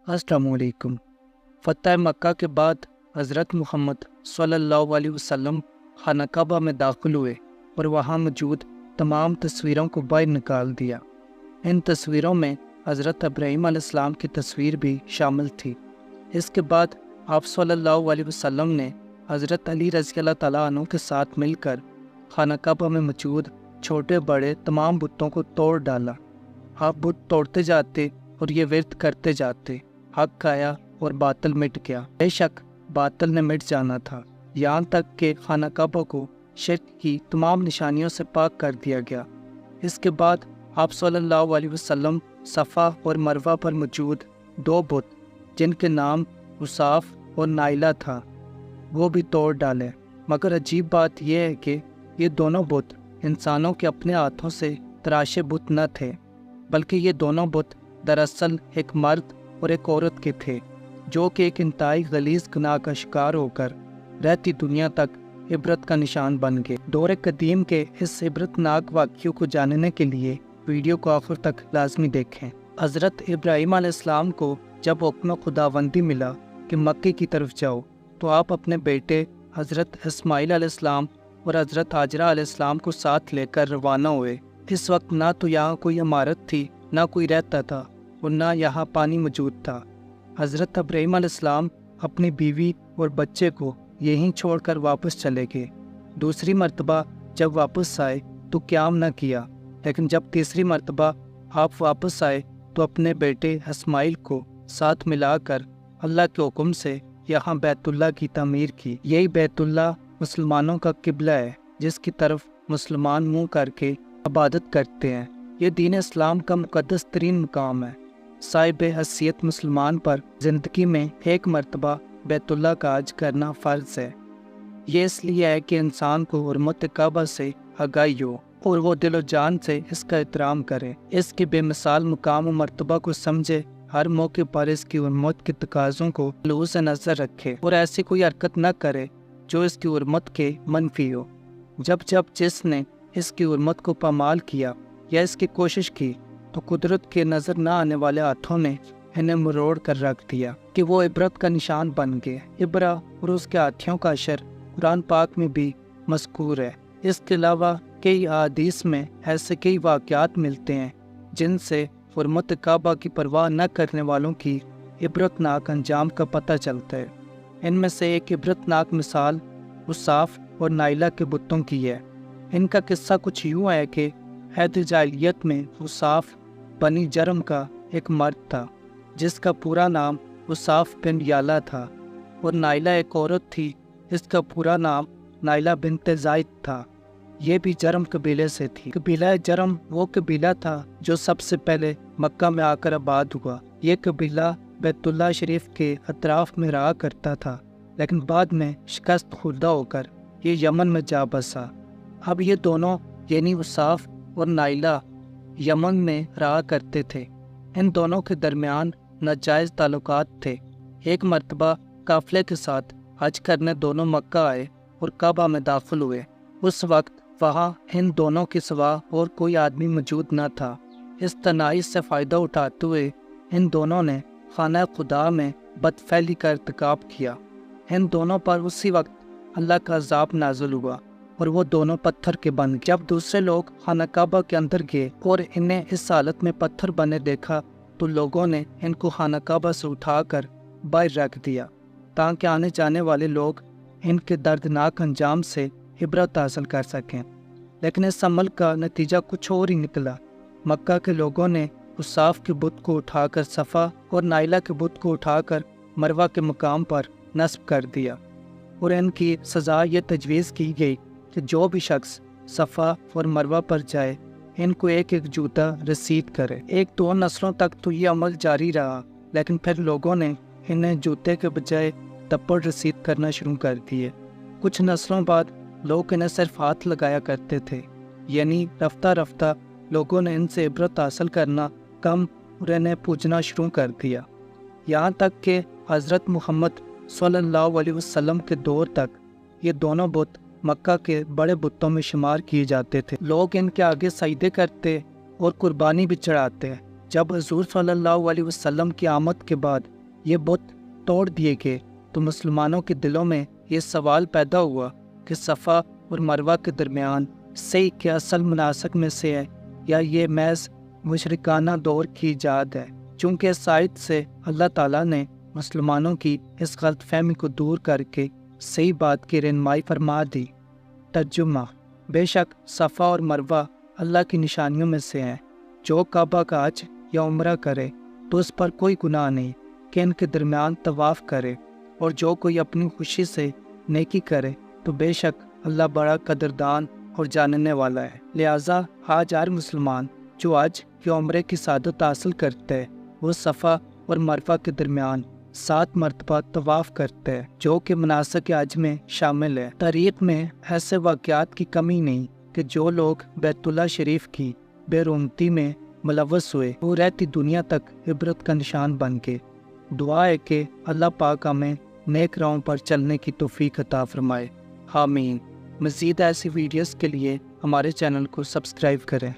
السلام علیکم۔ فتح مکہ کے بعد حضرت محمد صلی اللہ علیہ وسلم خانہ کعبہ میں داخل ہوئے اور وہاں موجود تمام تصویروں کو باہر نکال دیا۔ ان تصویروں میں حضرت ابراہیم علیہ السلام کی تصویر بھی شامل تھی۔ اس کے بعد آپ صلی اللہ علیہ وسلم نے حضرت علی رضی اللہ تعالیٰ عنہ کے ساتھ مل کر خانہ کعبہ میں موجود چھوٹے بڑے تمام بتوں کو توڑ ڈالا۔ آپ بت توڑتے جاتے اور یہ ورد کرتے جاتے، حق آیا اور باطل مٹ گیا۔ بے شک باطل نے مٹ جانا تھا، یہاں تک کہ خانہ کعبہ کو شرک کی تمام نشانیوں سے پاک کر دیا گیا۔ اس کے بعد آپ صلی اللہ علیہ وسلم صفا اور مروہ پر موجود دو بت جن کے نام اصاف اور نائلہ تھا وہ بھی توڑ ڈالے۔ مگر عجیب بات یہ ہے کہ یہ دونوں بت انسانوں کے اپنے ہاتھوں سے تراشے بت نہ تھے، بلکہ یہ دونوں بت دراصل ایک مرد اور ایک عورت کے تھے جو کہ ایک انتہائی غلیظ گناہ کا شکار ہو کر رہتی دنیا تک عبرت کا نشان بن گئے۔ دور قدیم کے اس عبرت ناک واقعوں کو جاننے کے لیے ویڈیو کو آخر تک لازمی دیکھیں۔ حضرت ابراہیم علیہ السلام کو جب حکم خداوندی ملا کہ مکے کی طرف جاؤ تو آپ اپنے بیٹے حضرت اسماعیل علیہ السلام اور حضرت ہاجرہ علیہ السلام کو ساتھ لے کر روانہ ہوئے۔ اس وقت نہ تو یہاں کوئی عمارت تھی، نہ کوئی رہتا تھا اور نہ یہاں پانی موجود تھا۔ حضرت ابراہیم علیہ السلام اپنی بیوی اور بچے کو یہیں چھوڑ کر واپس چلے گئے۔ دوسری مرتبہ جب واپس آئے تو قیام نہ کیا، لیکن جب تیسری مرتبہ آپ واپس آئے تو اپنے بیٹے اسماعیل کو ساتھ ملا کر اللہ کے حکم سے یہاں بیت اللہ کی تعمیر کی۔ یہی بیت اللہ مسلمانوں کا قبلہ ہے جس کی طرف مسلمان منہ کر کے عبادت کرتے ہیں۔ یہ دین اسلام کا مقدس ترین مقام ہے۔ صاحب حیثیت مسلمان پر زندگی میں ایک مرتبہ بیت اللہ کا حج کرنا فرض ہے۔ یہ اس لیے ہے کہ انسان کو حرمت کعبہ سے آگاہی ہو اور وہ دل و جان سے اس کا احترام کرے، اس کے بے مثال مقام و مرتبہ کو سمجھے، ہر موقع پر اس کی حرمت کے تقاضوں کو ملحوظ نظر رکھے اور ایسی کوئی حرکت نہ کرے جو اس کی حرمت کے منفی ہو۔ جب جس نے اس کی حرمت کو پامال کیا یا اس کی کوشش کی تو قدرت کے نظر نہ آنے والے ہاتھوں نے انہیں مروڑ کر رکھ دیا کہ وہ عبرت کا نشان بن گئے۔ ابرا اور اس کے ہاتھیوں کا اشر قرآن پاک میں بھی مذکور ہے۔ اس کے علاوہ کئی احادیث میں ایسے کئی واقعات ملتے ہیں جن سے حرمت کعبہ کی پرواہ نہ کرنے والوں کی عبرت ناک انجام کا پتہ چلتا ہے۔ ان میں سے ایک عبرت ناک مثال اصاف اور نائلہ کے بتوں کی ہے۔ ان کا قصہ کچھ یوں ہے کہ عہد جاہلیت میں اصاف بنی جرم کا ایک مرد تھا جس کا پورا نام اصاف بن یالا تھا، اور نائلہ ایک عورت تھی جس کا پورا نام نائلہ بنت زائد تھا۔ یہ بھی جرم قبیلے سے تھی۔ قبیلہ جرم وہ قبیلہ تھا جو سب سے پہلے مکہ میں آ کر آباد ہوا۔ یہ قبیلہ بیت اللہ شریف کے اطراف میں رہا کرتا تھا، لیکن بعد میں شکست خوردہ ہو کر یہ یمن میں جا بسا۔ اب یہ دونوں یعنی اصاف اور نائلہ یمن میں رہا کرتے تھے۔ ان دونوں کے درمیان ناجائز تعلقات تھے۔ ایک مرتبہ قافلے کے ساتھ حج کرنے دونوں مکہ آئے اور کعبہ میں داخل ہوئے۔ اس وقت وہاں ان دونوں کے سوا اور کوئی آدمی موجود نہ تھا۔ اس تنہائی سے فائدہ اٹھاتے ہوئے ان دونوں نے خانہ خدا میں بدفعلی کا ارتکاب کیا۔ ان دونوں پر اسی وقت اللہ کا عذاب نازل ہوا اور وہ دونوں پتھر کے بن گئے۔ جب دوسرے لوگ خانہ کعبہ کے اندر گئے اور انہیں اس حالت میں پتھر بنے دیکھا تو لوگوں نے ان کو خانہ کعبہ سے اٹھا کر باہر رکھ دیا تاکہ آنے جانے والے لوگ ان کے دردناک انجام سے عبرت حاصل کر سکیں، لیکن اس عمل کا نتیجہ کچھ اور ہی نکلا۔ مکہ کے لوگوں نے اصاف کے بت کو اٹھا کر صفا اور نائلہ کے بت کو اٹھا کر مروہ کے مقام پر نصب کر دیا، اور ان کی سزا یہ تجویز کی گئی کہ جو بھی شخص صفا اور مروہ پر جائے ان کو ایک ایک جوتا رسید کرے۔ ایک دو نسلوں تک تو یہ عمل جاری رہا، لیکن پھر لوگوں نے انہیں جوتے کے بجائے تپڑ رسید کرنا شروع کر دیے۔ کچھ نسلوں بعد لوگ انہیں صرف ہاتھ لگایا کرتے تھے، یعنی رفتہ رفتہ لوگوں نے ان سے عبرت حاصل کرنا کم اور انہیں پوجنا شروع کر دیا، یہاں تک کہ حضرت محمد صلی اللہ علیہ وسلم کے دور تک یہ دونوں بت مکہ کے بڑے بتوں میں شمار کیے جاتے تھے۔ لوگ ان کے آگے سجدے کرتے اور قربانی بھی چڑھاتے، جب حضور صلی اللہ علیہ وسلم کی آمد کے بعد یہ بت توڑ دیے گئے تو مسلمانوں کے دلوں میں یہ سوال پیدا ہوا کہ صفا اور مروہ کے درمیان صحیح کیا اصل مناسک میں سے ہے یا یہ محض مشرکانہ دور کی ایجاد ہے۔ چونکہ اس آیت سے اللہ تعالیٰ نے مسلمانوں کی اس غلط فہمی کو دور کر کے صحیح بات کی رہنمائی فرما دی۔ ترجمہ: بے شک صفا اور مروہ اللہ کی نشانیوں میں سے ہیں۔ جو کعبہ کا حج یا عمرہ کرے تو اس پر کوئی گناہ نہیں کہ ان کے درمیان طواف کرے، اور جو کوئی اپنی خوشی سے نیکی کرے تو بے شک اللہ بڑا قدردان اور جاننے والا ہے۔ لہٰذا آج ہر مسلمان جو حج یا عمرے کی سعادت حاصل کرتے ہے وہ صفا اور مروہ کے درمیان 7 مرتبہ طواف کرتے ہیں، جو کہ مناسک حج میں شامل ہے۔ تاریخ میں ایسے واقعات کی کمی نہیں کہ جو لوگ بیت اللہ شریف کی بے رحمتی میں ملوث ہوئے وہ رہتی دنیا تک عبرت کا نشان بن گئے۔ دعا ہے کہ اللہ پاک ہمیں نیک راہوں پر چلنے کی توفیق عطا فرمائے، آمین۔ مزید ایسی ویڈیوز کے لیے ہمارے چینل کو سبسکرائب کریں۔